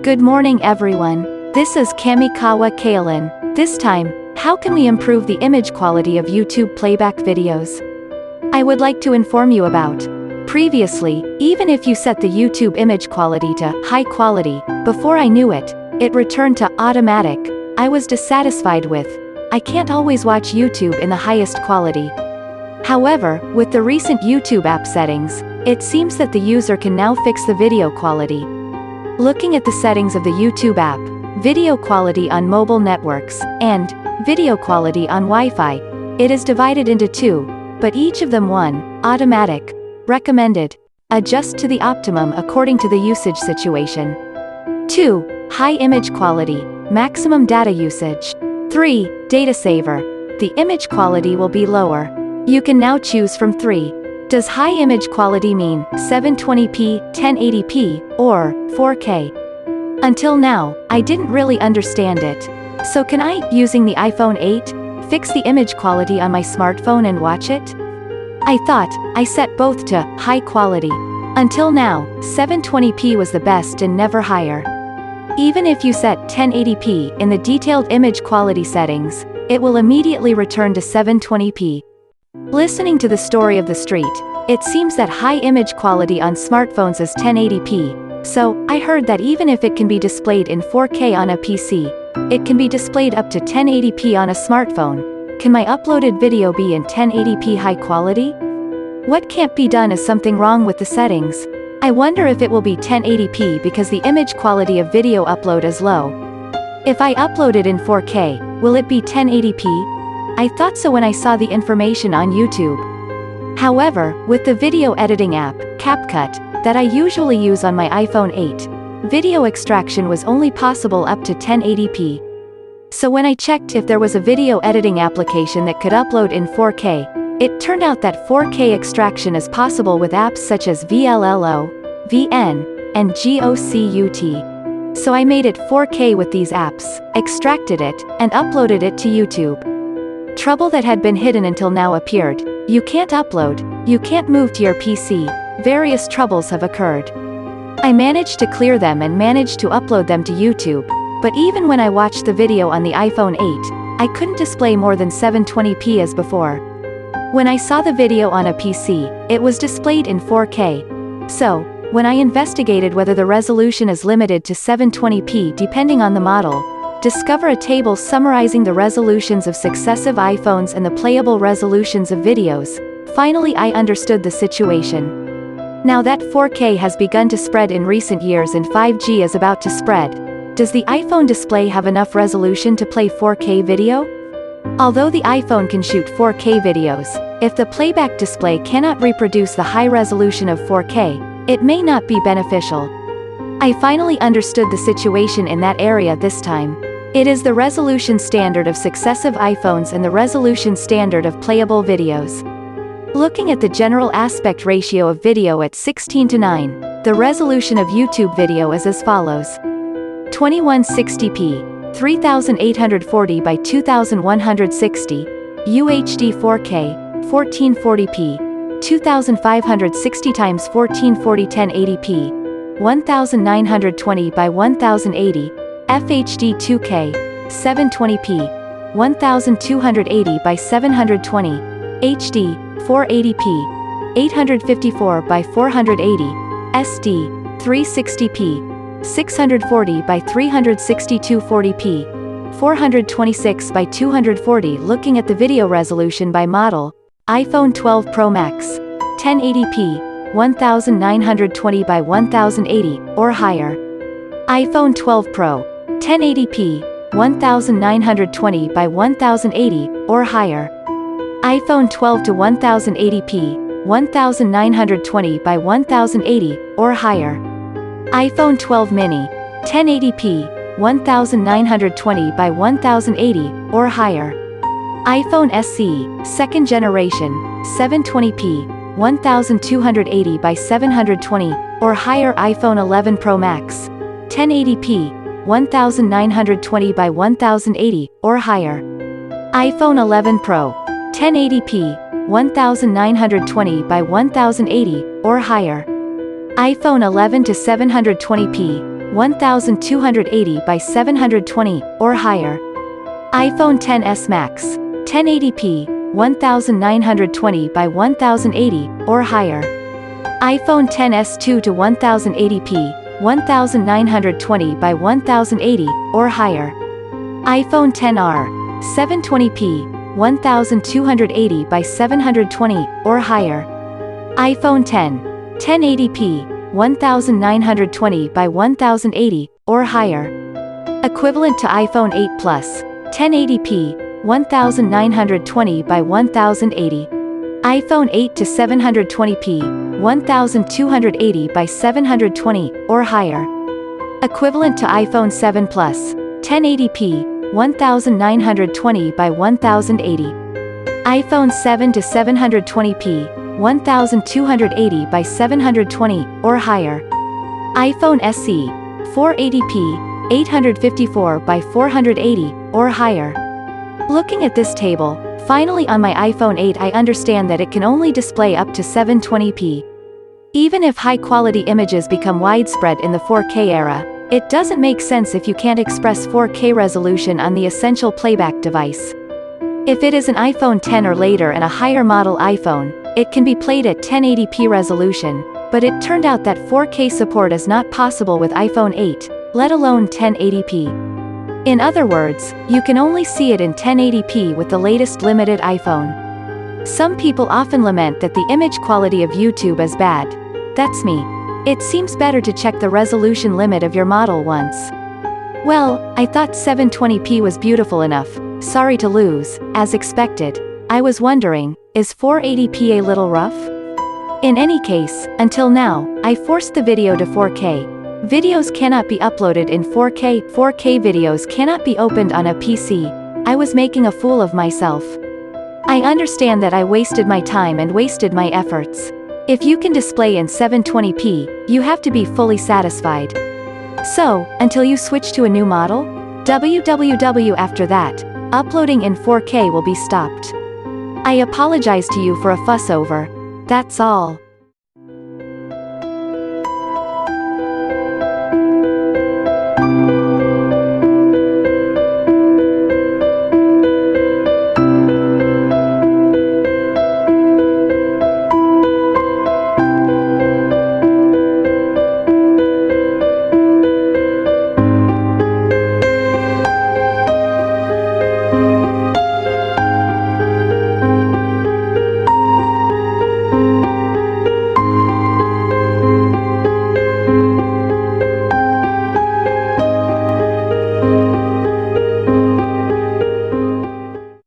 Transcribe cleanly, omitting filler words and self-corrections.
Good morning everyone. This is Kamikawa Kaylin. This time, how can we improve the image quality of YouTube playback videos? I would like to inform you about. Previously, even if you set the YouTube image quality to high quality, before I knew it, it returned to automatic. I was dissatisfied with. I can't always watch YouTube in the highest quality. However, with the recent YouTube app settings, it seems that the user can now fix the video quality. Looking at the settings of the YouTube app, video quality on mobile networks, and video quality on Wi-Fi, it is divided into two, but each of them 1, automatic, recommended, adjust to the optimum according to the usage situation. 2, high image quality, maximum data usage. 3, data saver. The image quality will be lower. You can now choose from 3. Does high image quality mean 720p, 1080p, or 4K? Until now, I didn't really understand it. So can I, using the iPhone 8, fix the image quality on my smartphone and watch it? I thought I set both to high quality. Until now, 720p was the best and never higher. Even if you set 1080p in the detailed image quality settings, it will immediately return to 720p. Listening to the story of the street, it seems that high image quality on smartphones is 1080p, so I heard that even if it can be displayed in 4K on a PC, it can be displayed up to 1080p on a smartphone. Can my uploaded video be in 1080p high quality? What can't be done is something wrong with the settings. I wonder if it will be 1080p because the image quality of video upload is low. If I upload it in 4K, will it be 1080p? I thought so when I saw the information on YouTube. However, with the video editing app, CapCut, that I usually use on my iPhone 8, video extraction was only possible up to 1080p. So when I checked if there was a video editing application that could upload in 4K, it turned out that 4K extraction is possible with apps such as VLLO, VN, and GOCUT. So I made it 4K with these apps, extracted it, and uploaded it to YouTube. Trouble that had been hidden until now appeared. You can't upload, you can't move to your PC, various troubles have occurred. I managed to clear them and managed to upload them to YouTube, but even when I watched the video on the iPhone 8, I couldn't display more than 720p as before. When I saw the video on a PC, it was displayed in 4K. So, when I investigated whether the resolution is limited to 720p depending on the model, discover a table summarizing the resolutions of successive iPhones and the playable resolutions of videos. Finally I understood the situation. Now that 4K has begun to spread in recent years and 5G is about to spread, does the iPhone display have enough resolution to play 4K video? Although the iPhone can shoot 4K videos, if the playback display cannot reproduce the high resolution of 4K, it may not be beneficial. I finally understood the situation in that area this time. It is the resolution standard of successive iPhones and the resolution standard of playable videos. Looking at the general aspect ratio of video at 16:9, the resolution of YouTube video is as follows. 2160p, 3840 by 2160, UHD 4K, 1440p, 2560 x 1440 1080p, 1920 by 1080, FHD 2K, 720p, 1280 by 720, HD, 480p, 854 by 480, SD, 360p, 640 by 362 40p, 426 by 240. Looking at the video resolution by model, iPhone 12 Pro Max, 1080p, 1920 by 1080, or higher. iPhone 12 Pro, 1080p, 1920 by 1080, or higher. iPhone 12 to 1080p, 1920 by 1080, or higher. iPhone 12 mini, 1080p, 1920 by 1080, or higher. iPhone SE, second generation, 720p, 1280 by 720, or higher. iPhone 11 Pro Max, 1080p, 1920 by 1080, or higher. iPhone 11 Pro, 1080p, 1920 by 1080, or higher. iPhone 11 to 720p, 1280 by 720, or higher. iPhone XS Max, 1080p, 1920 by 1080, or higher. iPhone XS2 to 1080p, 1920 by 1080, or higher. iPhone XR, 720p, 1280 by 720, or higher. iPhone X, 1080p, 1920 by 1080, or higher. Equivalent to iPhone 8 Plus, 1080p, 1920 by 1080. iPhone 8 to 720p, 1280 by 720, or higher. Equivalent to iPhone 7 Plus, 1080p, 1920 by 1080. iPhone 7 to 720p, 1280 by 720, or higher. iPhone SE, 480p, 854 by 480, or higher. Looking at this table, finally on my iPhone 8 I understand that it can only display up to 720p. Even if high-quality images become widespread in the 4K era, it doesn't make sense if you can't express 4K resolution on the essential playback device. If it is an iPhone 10 or later and a higher model iPhone, it can be played at 1080p resolution, but it turned out that 4K support is not possible with iPhone 8, let alone 1080p. In other words, you can only see it in 1080p with the latest limited iPhone. Some people often lament that the image quality of YouTube is bad. That's me. It seems better to check the resolution limit of your model once. Well, I thought 720p was beautiful enough, sorry to lose, as expected. I was wondering, is 480p a little rough? In any case, until now, I forced the video to 4K. Videos cannot be uploaded in 4K. 4K videos cannot be opened on a PC. I was making a fool of myself. I understand that I wasted my time and wasted my efforts. If you can display in 720p, you have to be fully satisfied. So, until you switch to a new model? After that, uploading in 4K will be stopped. I apologize to you for a fuss over. That's all.